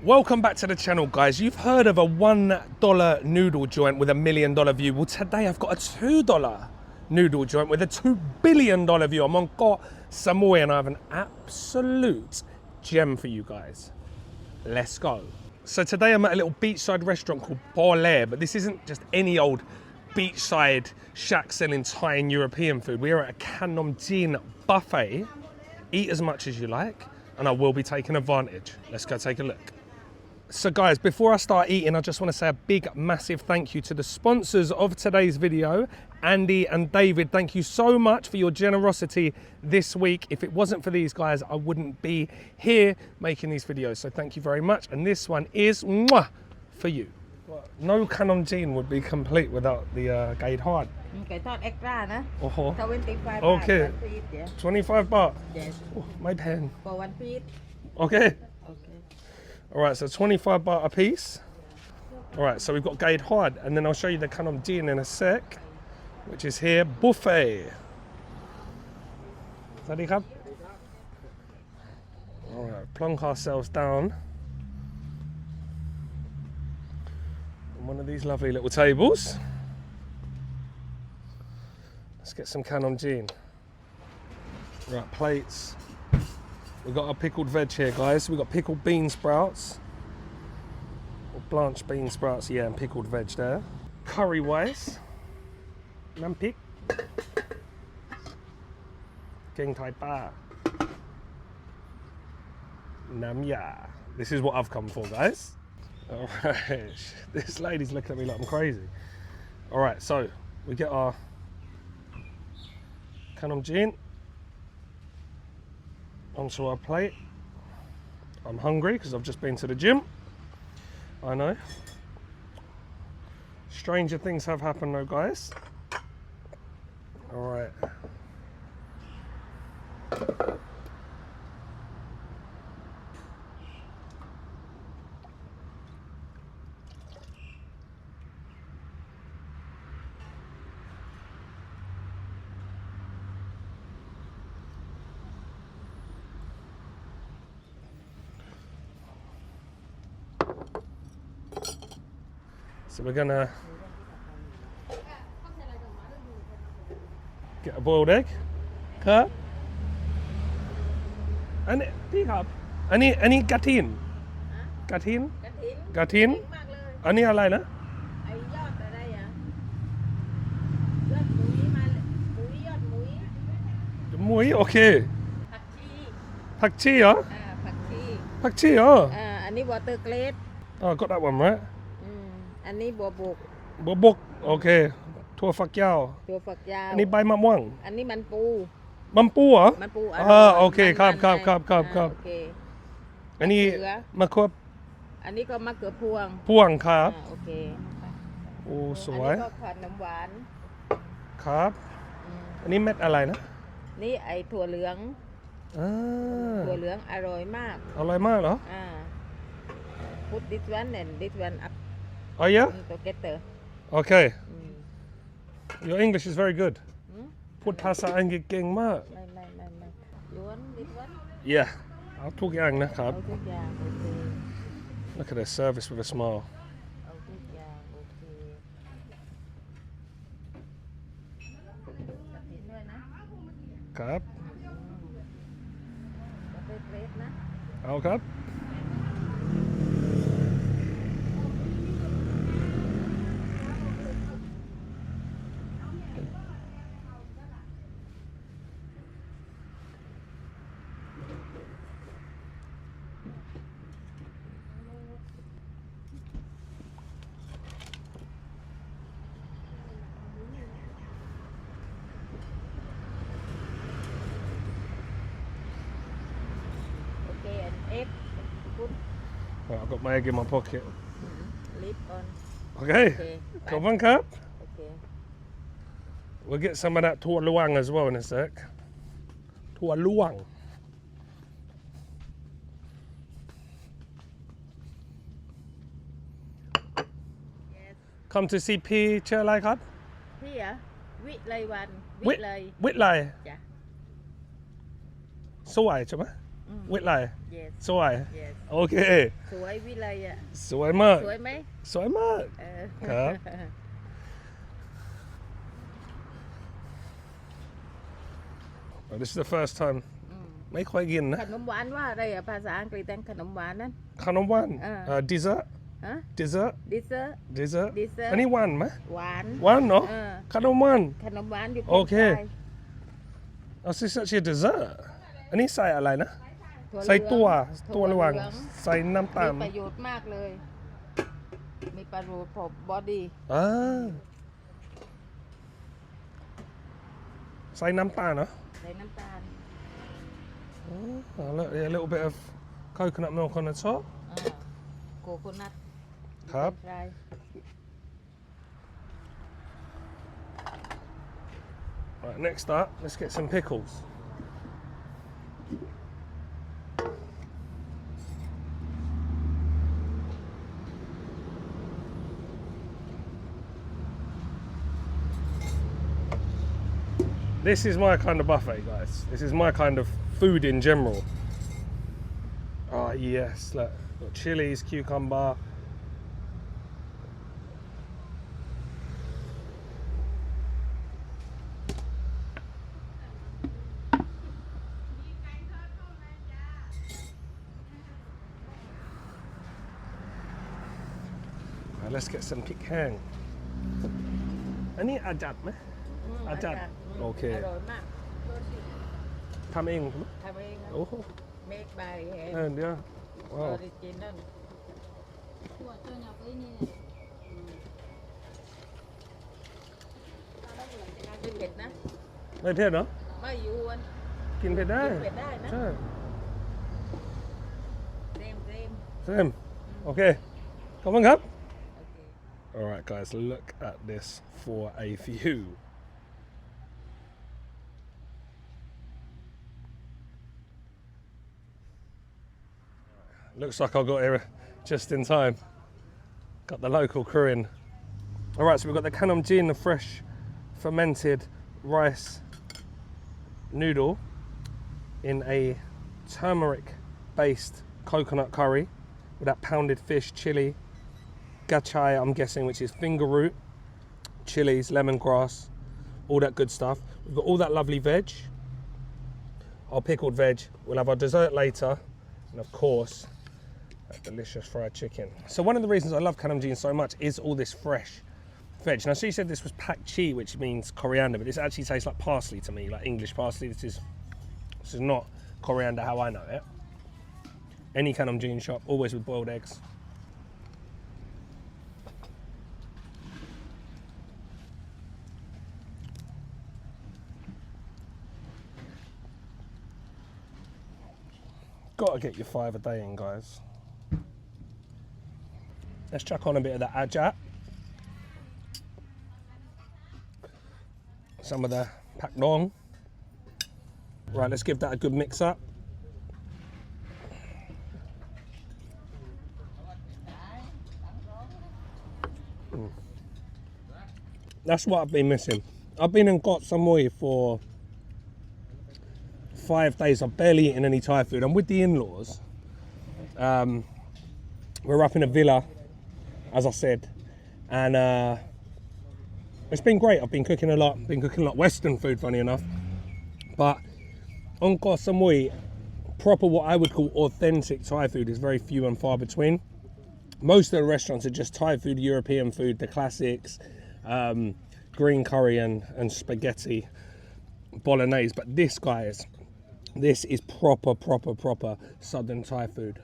Welcome back to the channel, guys. You've heard of a $1 noodle joint with $1 million view. Well, today I've got a $2 noodle joint with a $2 billion view. I'm on Koh Samui and I have an absolute gem for you guys. Let's go. So today I'm at a little beachside restaurant called Porlay, but this isn't just any old beachside shack selling Thai and European food. We are at a Khanom Jeen buffet. Eat as much as you like, and I will be taking advantage. Let's go take a look. So guys, before I start eating, I just want to say a big, massive thank you to the sponsors of today's video, Andy and David. Thank you so much for your generosity this week. If it wasn't for these guys, I wouldn't be here making these videos. So thank you very much. And this one is for you. No Khanom Jeen would be complete without the guide hard. ไก่ทอด extra นะ 25 baht Okay. one piece, yeah. 25 baht. Yes. Oh, my pen. For one piece. Okay. Okay. All right, so 25 baht a piece. All right, so we've got guide hard, and then I'll show you the Khanom Jeen in a sec, which is here, buffet. Sadi khap. All right, plonk ourselves down on one of these lovely little tables. Let's get some Khanom Jeen. Right, plates. We've got our pickled veg here, guys. We've got pickled bean sprouts. Or blanched bean sprouts, yeah, and pickled veg there. Curry rice. Nam pik. King Thai pa. Nam ya. This is what I've come for, guys. All right. This lady's looking at me like I'm crazy. All right, so we get our Khanom Jeen onto our plate. I'm hungry because I've just been to the gym. I know. Stranger things have happened though, guys. All right. So we're gonna get a boiled egg. Huh? And any gatin? Gatin? Gatin? มากเลย อันนี้อะไรนะ ไอ้ยอดอะไรอ่ะยอดหมุยมาหมุยยอดหมุย หมุยโอเค ผักชี ผักชีเหรอ ผักชี ผักชีเหรอ อันนี้ water cress Oh, got that one right. อันนี้บัวบก บัวบกโอเคถั่วฝักยาว ตัวฝักยาว อันนี้ใบมะม่วง อันนี้มันปู มันปูเหรอ มันปู โอเคครับ มัน ครับ โอเค อันนี้ มะเขือ มะเขือ อันนี้ก็มะเขือพวง พวงครับ โอเค โอ้ส อัน วย นี้ก็ขนมหวาน ครับอันนี้เม็ดอะไรนะ นี่ไอ้ถั่วเหลือง อ่า ถั่วเหลืองอร่อยมาก อร่อยมากเหรอ put this one and this one up Oh yeah together Okay Your English is very good พูดภาษาอังกฤษเก่งมาก ไม่you want this one Yeah เอาทุกอย่างนะครับ เอาทุกอย่างโอเค Look at their service with a smile เอาทุกอย่างโอเคกระถิ่นด้วยนะครับ จะไปเกรดนะ เอาครับ Okay and egg put Well, I've got my egg in my pocket lid on Okay ขอบคุณครับ okay We'll get some of that ถั่วลวง as well in a sec ถั่วลวง yes Come to see P ชื่ออะไรครับ พี่เหรอวิไลวัน วิ เลย วิไล จ้ะ สวยใช่ไหม วิไล yes สวย yes โอเค สวยวิไลอ่ะ สวยมาก สวยไหม สวยมาก ครับ Oh, this is the first time ไม่ค่อยกินนะ ขนมหวานว่าอะไรอ่ะภาษาอังกฤษแต่ขนมหวานนั้น ขนมหวานdessert ฮะ dessert dessert dessert dessert อันนี้หวานไหม หวาน หวานเนาะขนมหวาน ขนมหวานอยู่ โอเค ภาคใต้ Oh, this is actually a dessert อันนี้ใส่อะไรนะ ถั่ว ใส่ เหลือง ตัวระหว่าง เหลือง ใส่น้ำตาล มีประโยชน์มากเลย มีประโยชน์ต่อบอดี้ ใส่น้ำตาลเนาะ ใส่น้ำตาล Oh, look, a little bit of coconut milk on the top โกโก้นัท ครับ ใช่ Right, next up, let's get some pickles. This is my kind of buffet, guys. This is my kind of food in general. Oh, yes, look, got chilies, cucumber. Right, let's get some pecan. อันนี้อาจัดไหม อาจัด โอเค อร่อยมาก ทำเอง ทำเองครับ โอ้โห make by hand เดี๋ยวว้าว original ไม่เผ็ดนะ ไม่เผ็ดเนาะ ไม่ยวน กินเผ็ดได้ กินเผ็ดได้นะ ใช่ same เซมโอเค ขอบคุณครับ โอเค Alright guys, look at this for a view. Looks like I got here just in time. Got the local crew in. Alright, so we've got the Khanom Jeen, the fresh fermented rice noodle in a turmeric based coconut curry with that pounded fish, chili, gachai, I'm guessing, which is finger root, chilies, lemongrass, all that good stuff. We've got all that lovely veg, our pickled veg. We'll have our dessert later, and of course, that delicious fried chicken. So one of the reasons I love Khanom Jeen so much is all this fresh veg. Now she said this was pak chi, which means coriander, but this actually tastes like parsley to me, like English parsley. This is not coriander how I know it. Any Khanom Jeen shop, always with boiled eggs. Gotta get your 5 a day in, guys. Let's chuck on a bit of the ajat. Some of the pak dong. Right, let's give that a good mix up. That's what I've been missing. I've been in Koh Samui for 5 days. I've barely eaten any Thai food. I'm with the in-laws. We're up in a villa, as I said, and it's been great. I've been cooking a lot. Been cooking a lot Western food, funny enough. But on Koh Samui, proper what I would call authentic Thai food is very few and far between. Most of the restaurants are just Thai food, European food, the classics, green curry and spaghetti bolognese. But this, guys, this is proper Southern Thai food.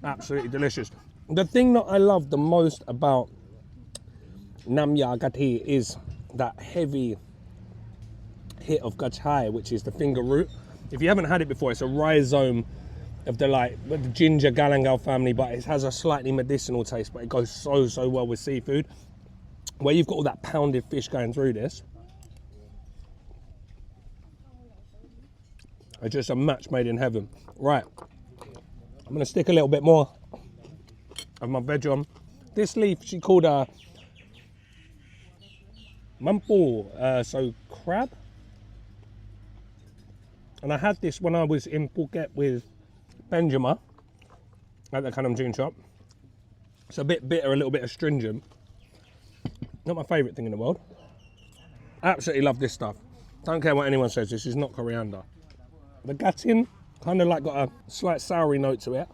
Absolutely delicious. The thing that I love the most about Nam Ya Gati is that heavy hit of gachai, which is the finger root. If you haven't had it before, it's a rhizome of the ginger galangal family, but it has a slightly medicinal taste, but it goes so well with seafood. Where you've got all that pounded fish going through this. It's just a match made in heaven. Right, I'm gonna stick a little bit more of my veg on. This leaf she called a mampu, so crab. And I had this when I was in Phuket with Benjamin at the Khanom Jeen shop. It's a bit bitter, a little bit astringent. Not my favourite thing in the world. Absolutely love this stuff. Don't care what anyone says, this is not coriander. The gatin kind of like got a slight soury note to it.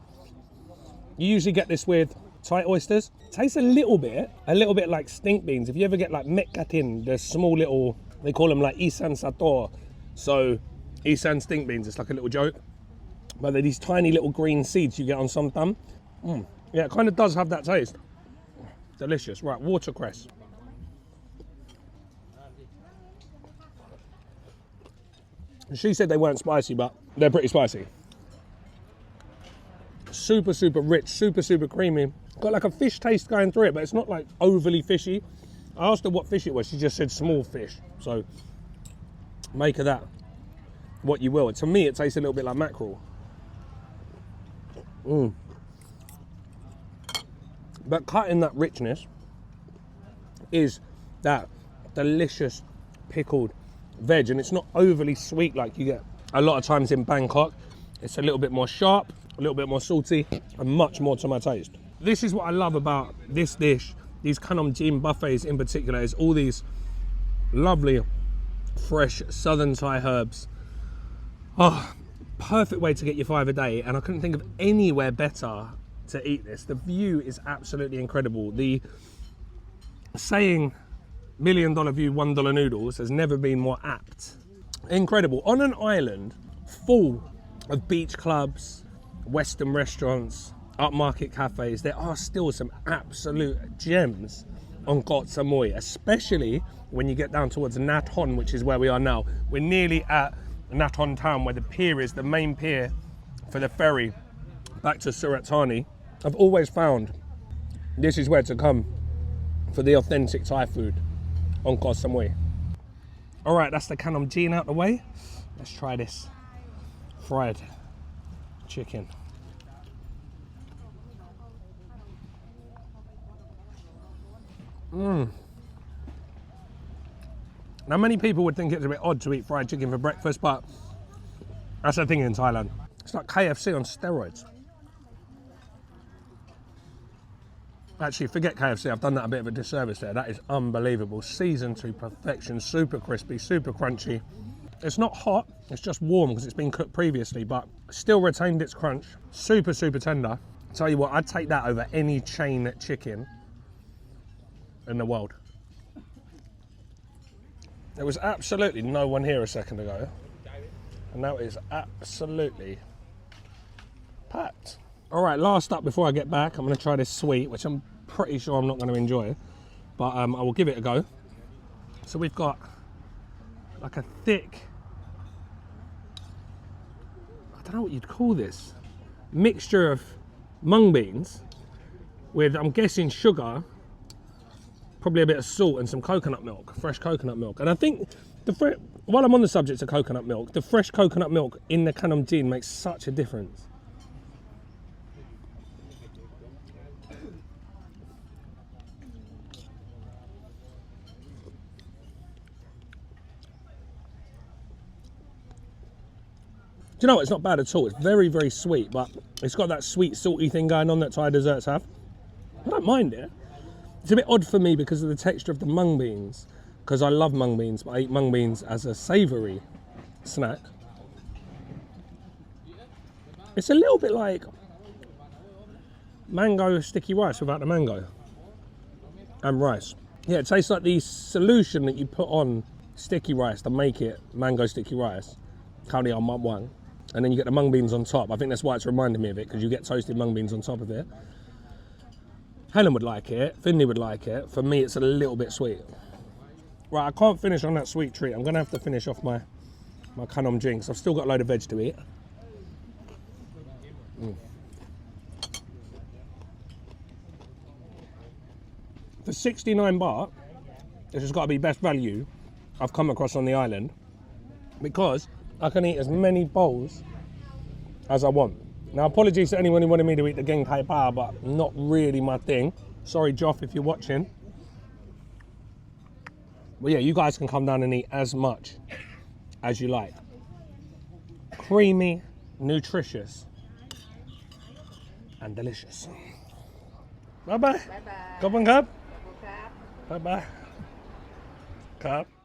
You usually get this with Thai oysters. Tastes a little bit like stink beans. If you ever get like mek gatin, the small little, they call them like isan sator. So isan stink beans, it's like a little joke. But they're these tiny little green seeds you get on some thumb. Yeah, it kind of does have that taste. Delicious. Right, watercress. She said they weren't spicy, but they're pretty spicy. Super, super rich, super, super creamy. Got like a fish taste going through it, but it's not like overly fishy. I asked her what fish it was. She just said small fish. So make of that what you will. To me, it tastes a little bit like mackerel. But cutting that richness is that delicious pickled veg, and it's not overly sweet like you get a lot of times in Bangkok. It's a little bit more sharp, a little bit more salty, and much more to my taste. This is what I love about this dish, these Khanom Jeen buffets in particular, is all these lovely fresh southern Thai herbs. Oh, perfect way to get your 5 a day, and I couldn't think of anywhere better to eat this. The view is absolutely incredible. The saying $1 million view, $1 noodles has never been more apt. Incredible. On an island full of beach clubs, Western restaurants, upmarket cafes, there are still some absolute gems on Koh Samui, especially when you get down towards Nathon, which is where we are now. We're nearly at Nathon town, where the pier is the main pier for the ferry back to Surat Thani. I've always found this is where to come for the authentic Thai food on Koh Samui. All right, that's the Khanom Jeen out the way. Let's try this fried chicken. Now, many people would think it's a bit odd to eat fried chicken for breakfast, but that's the thing in Thailand. It's like KFC on steroids. Actually, forget KFC, I've done that a bit of a disservice there. That is unbelievable. Seasoned to perfection, super crispy, super crunchy. It's not hot, it's just warm because it's been cooked previously, but still retained its crunch. Super, super tender. Tell you what, I'd take that over any chain chicken in the world. There was absolutely no one here a second ago, and now it is absolutely packed. All right, last up before I get back, I'm gonna try this sweet, which I'm pretty sure I'm not gonna enjoy, but I will give it a go. So we've got like a thick, I don't know what you'd call this, mixture of mung beans with, I'm guessing, sugar, probably a bit of salt and some coconut milk, fresh coconut milk. And I think, while I'm on the subject of coconut milk, the fresh coconut milk in the Khanom Jeen makes such a difference. Do you know what? It's not bad at all. It's very, very sweet, but it's got that sweet, salty thing going on that Thai desserts have. I don't mind it. It's a bit odd for me because of the texture of the mung beans, because I love mung beans, but I eat mung beans as a savoury snack. It's a little bit like mango sticky rice without the mango and rice. Yeah, it tastes like the solution that you put on sticky rice to make it mango sticky rice. Currently on one. And then you get the mung beans on top. I think that's why it's reminding me of it, because you get toasted mung beans on top of it. Helen would like it, Finley would like it. For me, it's a little bit sweet. Right, I can't finish on that sweet treat. I'm gonna have to finish off my Khanom Jeen, because I've still got a load of veg to eat. For 69 baht, this has got to be best value I've come across on the island, because I can eat as many bowls as I want. Now, apologies to anyone who wanted me to eat the Geng Thai Bar, but not really my thing. Sorry, Joff, if you're watching. But yeah, you guys can come down and eat as much as you like. creamy, nutritious, and delicious. Bye bye. บ๊ายบาย ขอบคุณครับ ขอบคุณครับ Bye bye. ครับ